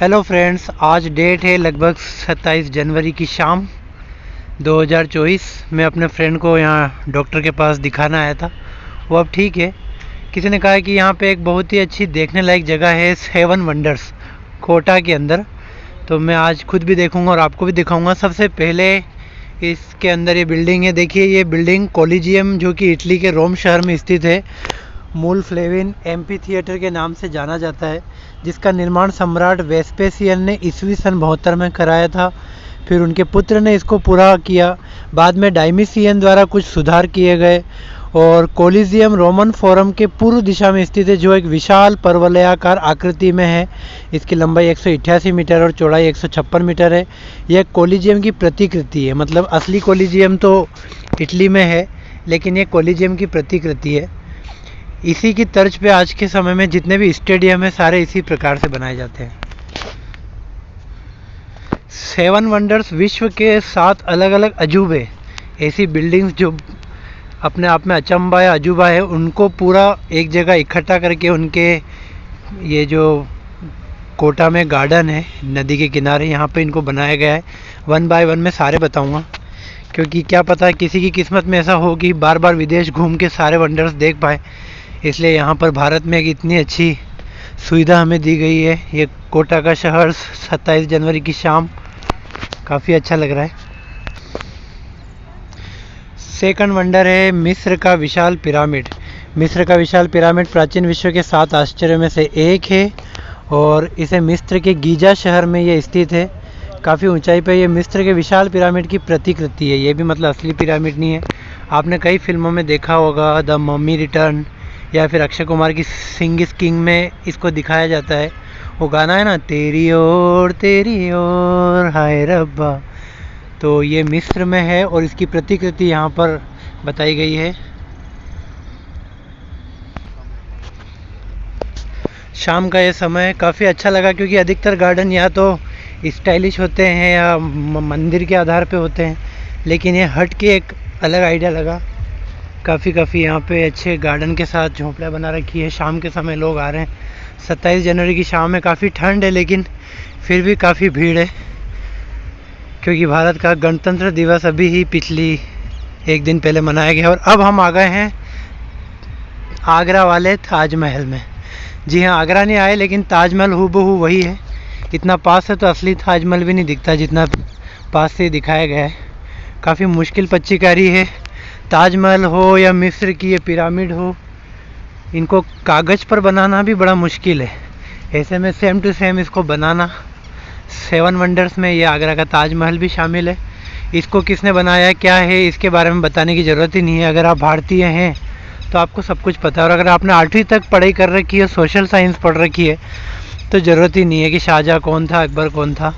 Hello friends, आज date है लगभग 27 जनवरी की शाम 2024। मैं अपने फ्रेंड को यहाँ डॉक्टर के पास दिखाना आया था। वो अब ठीक है। किसी ने कहा कि यहाँ पे एक बहुत ही अच्छी देखने लायक जगह है 7 वंडर्स कोटा के अंदर। तो मैं आज खुद भी देखूँगा और आपको भी दिखाऊँगा। सबसे पहले इसके अंदर ये बिल्डिंग है। देखिए, ये बिल्डिंग कोलिजियम जो कि इटली के रोम शहर में स्थित है, मूल फ्लेविन एम्पी थिएटर के नाम से जाना जाता है, जिसका निर्माण सम्राट वेस्पेसियन ने ईस्वी सन 72 में कराया था। फिर उनके पुत्र ने इसको पूरा किया। बाद में डायमिसियन द्वारा कुछ सुधार किए गए। और कोलिजियम रोमन फोरम के पूर्व दिशा में स्थित है, जो एक विशाल परवलयाकार आकृति में है। इसकी लंबाई 188 मीटर और चौड़ाई 156 मीटर है। यह कोलिजियम की प्रतिकृति है। मतलब असली कोलिजियम तो इटली में है, लेकिन ये कोलिजियम की प्रतिकृति है। इसी की तर्ज पे आज के समय में जितने भी स्टेडियम है, सारे इसी प्रकार से बनाए जाते हैं। 7 वंडर्स विश्व के 7 अलग अलग अजूबे, ऐसी बिल्डिंग्स जो अपने आप में अचंबा या अजूबा है, उनको पूरा एक जगह इकट्ठा करके उनके ये जो कोटा में गार्डन है नदी के किनारे, यहाँ पे इनको बनाया गया है। 1 बाय 1 में सारे बताऊँगा, क्योंकि क्या पता किसी की किस्मत में ऐसा हो कि बार बार विदेश घूम के सारे वंडर्स देख पाए। इसलिए यहाँ पर भारत में एक इतनी अच्छी सुविधा हमें दी गई है। ये कोटा का शहर 27 जनवरी की शाम काफ़ी अच्छा लग रहा है। सेकंड वंडर है मिस्र का विशाल पिरामिड। मिस्र का विशाल पिरामिड प्राचीन विश्व के 7 आश्चर्यों में से एक है और इसे मिस्र के गीजा शहर में ये स्थित है। काफ़ी ऊंचाई पर ये मिस्र के विशाल पिरामिड की प्रतिकृति है। ये भी मतलब असली पिरामिड नहीं है। आपने कई फिल्मों में देखा होगा, द मम्मी रिटर्न या फिर अक्षय कुमार की सिंग इज किंग में इसको दिखाया जाता है। वो गाना है ना, तेरी ओर हाय रब्बा। तो ये मिस्र में है और इसकी प्रतिकृति यहाँ पर बताई गई है। शाम का ये समय काफ़ी अच्छा लगा, क्योंकि अधिकतर गार्डन या तो स्टाइलिश होते हैं या मंदिर के आधार पे होते हैं, लेकिन ये हट के एक अलग आइडिया लगा। काफ़ी यहाँ पे अच्छे गार्डन के साथ झोंपड़ा बना रखी है। शाम के समय लोग आ रहे हैं। 27 जनवरी की शाम में काफ़ी ठंड है, लेकिन फिर भी काफ़ी भीड़ है, क्योंकि भारत का गणतंत्र दिवस अभी ही पिछली एक दिन पहले मनाया गया। और अब हम आ गए हैं आगरा वाले ताजमहल में। जी हाँ, आगरा नहीं आए, लेकिन ताजमहल हूबहू वही है। इतना पास है तो असली ताजमहल भी नहीं दिखता जितना पास से दिखाया गया है। काफ़ी मुश्किल पच्चीकारी है। ताजमहल हो या मिस्र की ये पिरामिड हो, इनको कागज़ पर बनाना भी बड़ा मुश्किल है। ऐसे में सेम टू सेम इसको बनाना। 7 वंडर्स में ये आगरा का ताजमहल भी शामिल है। इसको किसने बनाया, क्या है, इसके बारे में बताने की ज़रूरत ही नहीं है। अगर आप भारतीय हैं तो आपको सब कुछ पता है, और अगर आपने 8वीं तक पढ़ाई कर रखी है, सोशल साइंस पढ़ रखी है, तो ज़रूरत ही नहीं है कि शाहजहाँ कौन था, अकबर कौन था,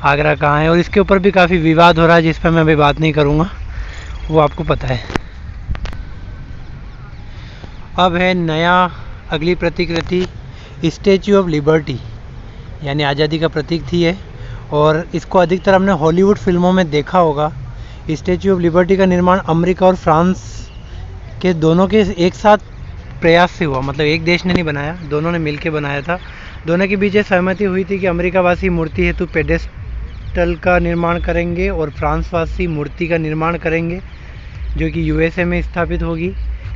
आगरा कहाँ है। और इसके ऊपर भी काफ़ी विवाद हो रहा है, जिस पर मैं अभी बात नहीं करूँगा, वो आपको पता है। अब है नया अगली प्रतिकृति, स्टैचू ऑफ लिबर्टी, यानी आज़ादी का प्रतीक थी है। और इसको अधिकतर हमने हॉलीवुड फिल्मों में देखा होगा। स्टैचू ऑफ लिबर्टी का निर्माण अमेरिका और फ्रांस के दोनों के एक साथ प्रयास से हुआ। मतलब एक देश ने नहीं बनाया, दोनों ने मिलकर बनाया था। दोनों के बीच सहमति हुई थी कि अमेरिकावासी मूर्ति हेतु पेडेस्टल का निर्माण करेंगे और फ्रांसवासी मूर्ति का निर्माण करेंगे, जो कि यूएसए में स्थापित होगी।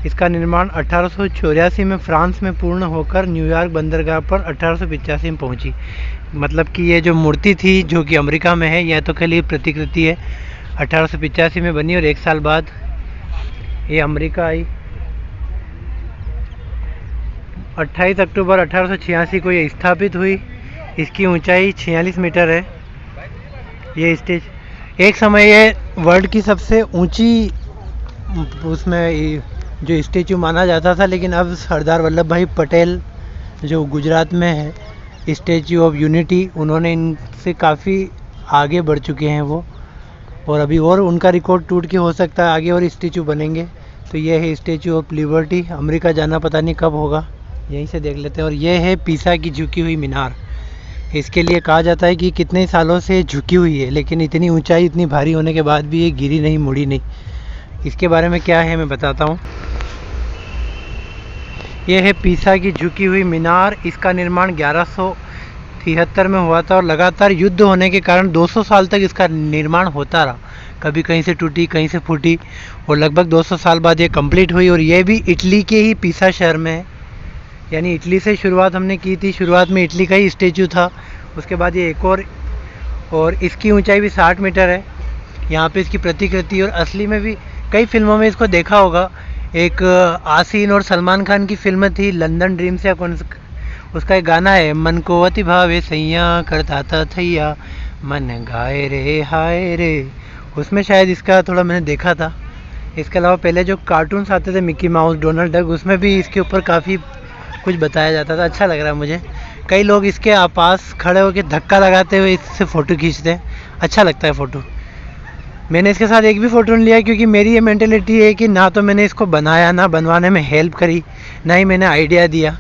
इसका निर्माण 1884 में फ्रांस में पूर्ण होकर न्यूयॉर्क बंदरगाह पर 1885 में पहुंची। मतलब कि ये जो मूर्ति थी जो कि अमेरिका में है, यह तो खाली प्रतिकृति है। 1885 में बनी और 1 साल बाद ये अमेरिका आई। 28 अक्टूबर 1886 को ये स्थापित हुई। इसकी ऊंचाई 46 मीटर है। ये स्टेज एक समय ये वर्ल्ड की सबसे ऊंची उसमें जो स्टेचू माना जाता था, लेकिन अब सरदार वल्लभ भाई पटेल जो गुजरात में है, स्टेचू ऑफ यूनिटी, उन्होंने इनसे काफ़ी आगे बढ़ चुके हैं वो। और अभी और उनका रिकॉर्ड टूट के हो सकता है आगे और स्टेचू बनेंगे। तो ये है स्टेचू ऑफ लिबर्टी। अमेरिका जाना पता नहीं कब होगा, यहीं से देख लेते हैं। और ये है पीसा की झुकी हुई मीनार। इसके लिए कहा जाता है कि कितने सालों से झुकी हुई है, लेकिन इतनी ऊंचाई, इतनी भारी होने के बाद भी ये गिरी नहीं, मुड़ी नहीं। इसके बारे में क्या है मैं बताता हूँ। यह है पीसा की झुकी हुई मीनार। इसका निर्माण 73 में हुआ था और लगातार युद्ध होने के कारण 200 साल तक इसका निर्माण होता रहा। कभी कहीं से टूटी, कहीं से फूटी, और लगभग 200 साल बाद ये कंप्लीट हुई। और ये भी इटली के ही पीसा शहर में है, यानी इटली से शुरुआत हमने की थी। शुरुआत में इटली का ही स्टेचू था, उसके बाद ये एक और इसकी ऊंचाई भी 60 मीटर है। यहाँ पे इसकी प्रतिकृति, और असली में भी कई फिल्मों में इसको देखा होगा। एक आसीन और सलमान खान की फिल्म थी लंदन ड्रीम्स या कौन, उसका एक गाना है, मन को अति भावे सैया करता था थैया मन गाए रे हाय रे, उसमें शायद इसका थोड़ा मैंने देखा था। इसके अलावा पहले जो कार्टून्स आते थे मिकी माउस, डोनाल्ड डक, उसमें भी इसके ऊपर काफ़ी कुछ बताया जाता था। अच्छा लग रहा है मुझे। कई लोग इसके पास खड़े होकर धक्का लगाते हुए इससे फ़ोटो खींचते हैं, अच्छा लगता है फ़ोटो। मैंने इसके साथ एक भी फ़ोटो नहीं लिया, क्योंकि मेरी ये मेंटेलिटी है कि ना तो मैंने इसको बनाया, ना बनवाने में हेल्प करी, ना ही मैंने आइडिया दिया,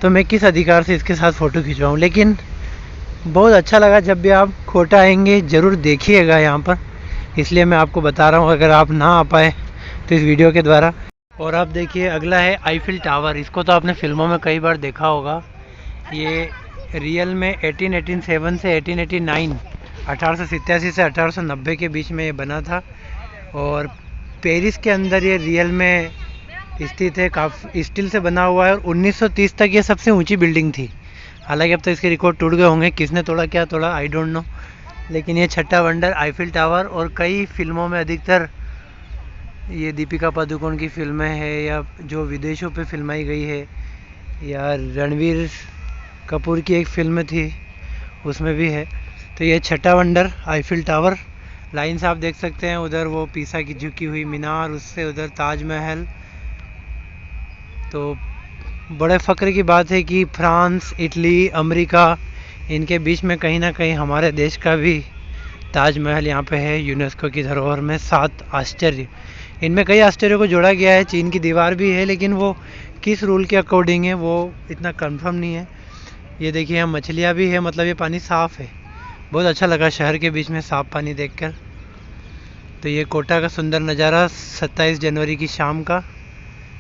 तो मैं किस अधिकार से इसके साथ फ़ोटो खिंचवाऊँ। लेकिन बहुत अच्छा लगा। जब भी आप कोटा आएंगे ज़रूर देखिएगा यहाँ पर, इसलिए मैं आपको बता रहा हूँ, अगर आप ना आ पाए तो इस वीडियो के द्वारा। और आप देखिए, अगला है आईफिल टावर। इसको तो आपने फिल्मों में कई बार देखा होगा। ये रियल में 1887 से 1889, 1887 से 1890 के बीच में ये बना था, और पेरिस के अंदर ये रियल में स्थित है। काफ़ी स्टील से बना हुआ है, और 1930 तक ये सबसे ऊंची बिल्डिंग थी। हालांकि अब तो इसके रिकॉर्ड टूट गए होंगे, किसने तोड़ा क्या तोड़ा आई डोंट नो, लेकिन ये छठा वंडर आईफिल टावर। और कई फिल्मों में, अधिकतर ये दीपिका पादुकोण की फिल्में हैं, या जो विदेशों पे फिल्माई गई है, या रणवीर कपूर की एक फिल्म थी उसमें भी है। तो ये छठा वंडर आईफिल टावर। लाइन से आप देख सकते हैं, उधर वो पीसा की झुकी हुई मीनार, उससे उधर ताजमहल। तो बड़े फ़क्र की बात है कि फ्रांस, इटली, अमेरिका, इनके बीच में कहीं ना कहीं हमारे देश का भी ताजमहल यहाँ पे है, यूनेस्को की धरोहर में। 7 आश्चर्य, इनमें कई आश्चर्यों को जोड़ा गया है। चीन की दीवार भी है, लेकिन वो किस रूल के अकॉर्डिंग है वो इतना कंफर्म नहीं है। ये देखिए, यहाँ मछलियाँ भी है, मतलब ये पानी साफ़ है। बहुत अच्छा लगा शहर के बीच में साफ़ पानी देखकर। तो ये कोटा का सुंदर नज़ारा 27 जनवरी की शाम का।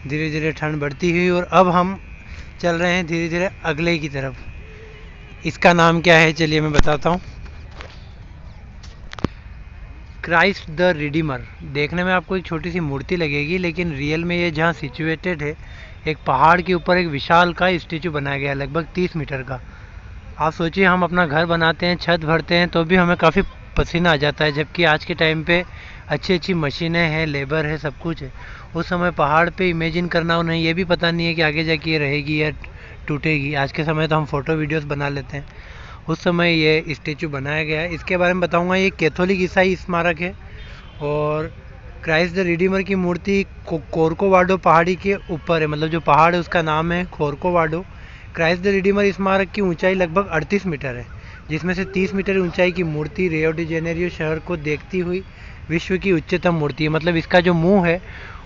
धीरे धीरे ठंड बढ़ती हुई, और अब हम चल रहे हैं धीरे धीरे अगले की तरफ। इसका नाम क्या है चलिए मैं बताता हूँ। Christ the Redeemer. देखने में आपको एक छोटी सी मूर्ति लगेगी, लेकिन रियल में ये जहाँ सिचुएटेड है, एक पहाड़ के ऊपर एक विशाल का स्टेचू बनाया गया है, लगभग 30 मीटर का। आप सोचिए, हम अपना घर बनाते हैं, छत भरते हैं, तो भी हमें काफ़ी पसीना आ जाता है, जबकि आज के टाइम पे अच्छी अच्छी मशीनें हैं, लेबर है, सब कुछ है। उस समय पहाड़ पे इमेजिन करना, उन्हें ये भी पता नहीं है कि आगे जाके ये रहेगी या टूटेगी। आज के समय तो हम फ़ोटो वीडियोस बना लेते हैं, उस समय ये स्टेचू बनाया गया है। इसके बारे में बताऊंगा। ये कैथोलिक ईसाई स्मारक है, और क्राइस्ट द रिडीमर की मूर्ति कोर्कोवाडो पहाड़ी के ऊपर है, मतलब जो पहाड़ है उसका नाम है कोर्कोवाडो। क्राइस्ट द रिडीमर स्मारक की ऊंचाई लगभग 38 मीटर है, जिसमें से 30 मीटर ऊंचाई की मूर्ति रियो डी जेनेरियो शहर को देखती हुई विश्व की उच्चतम मूर्ति है। मतलब इसका जो मुंह है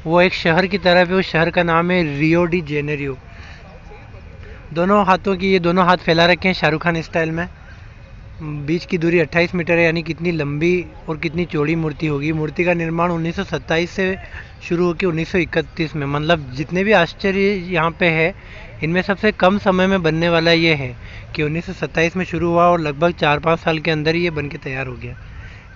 वो एक शहर की तरफ है, उस शहर का नाम है रियो डी जेनेरियो। दोनों हाथों की, ये दोनों हाथ फैला रखे हैं शाहरुख खान स्टाइल में। बीच की दूरी 28 मीटर है, यानी कितनी लंबी और कितनी चौड़ी मूर्ति होगी। मूर्ति का निर्माण 1927 से शुरू होकर 1931 में, मतलब जितने भी आश्चर्य यहाँ पे है, इनमें सबसे कम समय में बनने वाला ये है कि 1927 में शुरू हुआ और लगभग 4-5 साल के अंदर ही ये बन के तैयार हो गया।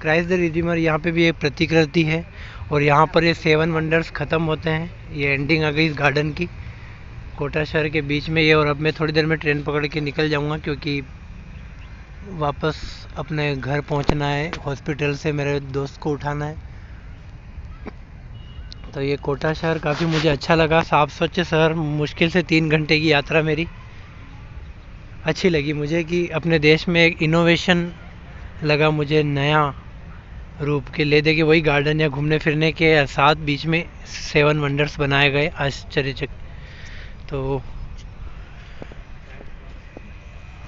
क्राइस्ट द रिडीमर यहाँ पे भी एक प्रतिकृति है, और यहाँ पर ये 7 वंडर्स ख़त्म होते हैं। ये एंडिंग आ गई इस गार्डन की, कोटा शहर के बीच में ये। और अब मैं थोड़ी देर में ट्रेन पकड़ के निकल जाऊँगा, क्योंकि वापस अपने घर पहुंचना है, हॉस्पिटल से मेरे दोस्त को उठाना है। तो ये कोटा शहर काफ़ी मुझे अच्छा लगा, साफ़ स्वच्छ शहर। मुश्किल से 3 घंटे की यात्रा मेरी अच्छी लगी मुझे, कि अपने देश में एक इनोवेशन लगा मुझे, नया रूप के ले दे के वही गार्डन या घूमने फिरने के साथ बीच में 7 वंडर्स बनाए गए आश्चर्यचकित। तो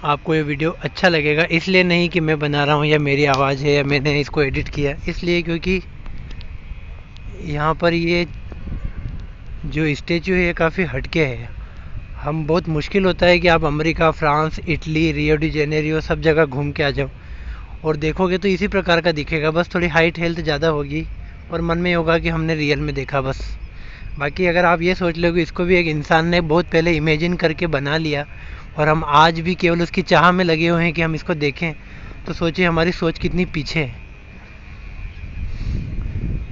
आपको ये वीडियो अच्छा लगेगा, इसलिए नहीं कि मैं बना रहा हूँ या मेरी आवाज़ है या मैंने इसको एडिट किया, इसलिए क्योंकि यहाँ पर ये जो स्टेचू है ये काफ़ी हटके है। हम बहुत मुश्किल होता है कि आप America, France, Italy, Rio de Janeiro सब जगह घूम के आ जाओ और देखोगे तो इसी प्रकार का दिखेगा, बस थोड़ी हाइट हेल्थ ज़्यादा होगी और मन में होगा कि हमने रियल में देखा बस। बाकी अगर आप ये सोच लो कि इसको भी एक इंसान ने बहुत पहले इमेजिन करके बना लिया, और हम आज भी केवल उसकी चाह में लगे हुए हैं कि हम इसको देखें, तो सोचिए हमारी सोच कितनी पीछे है।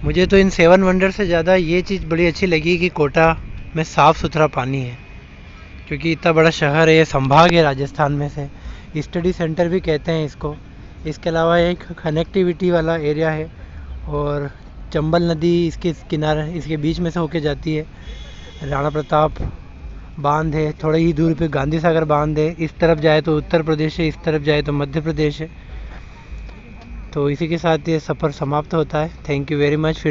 मुझे तो इन 7 वंडर से ज़्यादा ये चीज़ बड़ी अच्छी लगी कि कोटा में साफ़ सुथरा पानी है, क्योंकि इतना बड़ा शहर है, ये संभाग है राजस्थान में से, स्टडी सेंटर भी कहते हैं इसको। इसके अलावा एक कनेक्टिविटी वाला एरिया है और चंबल नदी इसके किनारे, इसके बीच में से होके जाती है। राणा प्रताप बांध है, थोड़ी ही दूर पे गांधी सागर बांध है। इस तरफ जाए तो उत्तर प्रदेश है, इस तरफ जाए तो मध्य प्रदेश है। तो इसी के साथ ये सफ़र समाप्त होता है। Thank you very much.